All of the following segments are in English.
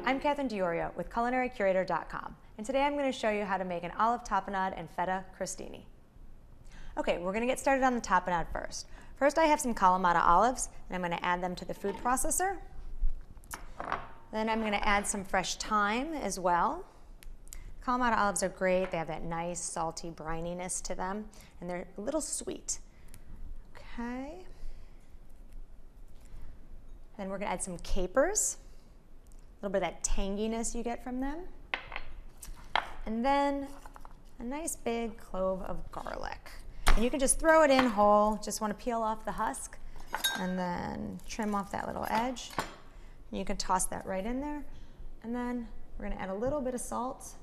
I'm Catherine Diorio with CulinaryCurator.com, and today I'm going to show you how to make an olive tapenade and feta crostini. Okay, we're going to get started on the tapenade first. First, I have some Kalamata olives, and I'm going to add them to the food processor. Then I'm going to add some fresh thyme as well. Kalamata olives are great. They have that nice salty brininess to them, and they're a little sweet. Okay. Then we're going to add some capers. A little bit of that tanginess you get from them. And then a nice big clove of garlic. And you can just throw it in whole, just want to peel off the husk and then trim off that little edge. And you can toss that right in there. And then we're going to add a little bit of salt.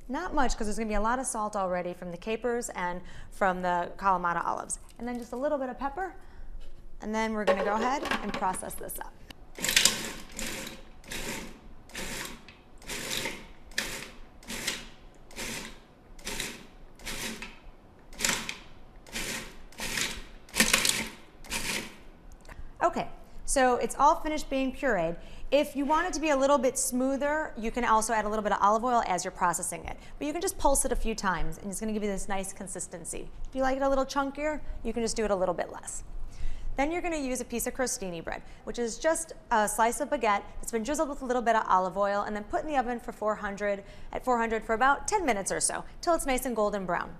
Not much, because there's going to be a lot of salt already from the capers and from the Kalamata olives. And then just a little bit of pepper. And then we're going to go ahead and process this up. Okay, so it's all finished being pureed. If you want it to be a little bit smoother, you can also add a little bit of olive oil as you're processing it. But you can just pulse it a few times, and it's going to give you this nice consistency. If you like it a little chunkier, you can just do it a little bit less. Then you're going to use a piece of crostini bread, which is just a slice of baguette that's been drizzled with a little bit of olive oil and then put in the oven for 400 for about 10 minutes or so, till it's nice and golden brown.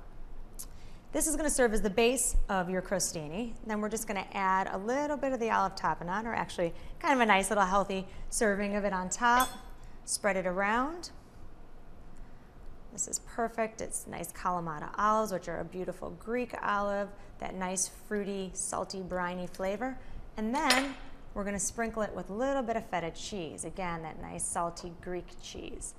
This is going to serve as the base of your crostini. Then we're just going to add a little bit of the olive tapenade, or actually kind of a nice little healthy serving of it on top. Spread it around. This is perfect. It's nice Kalamata olives, which are a beautiful Greek olive, that nice fruity, salty, briny flavor. And then we're going to sprinkle it with a little bit of feta cheese. Again, that nice salty Greek cheese.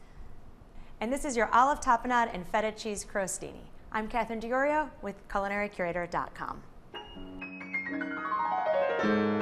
And this is your olive tapenade and feta cheese crostini. I'm Catherine Diorio with CulinaryCurator.com.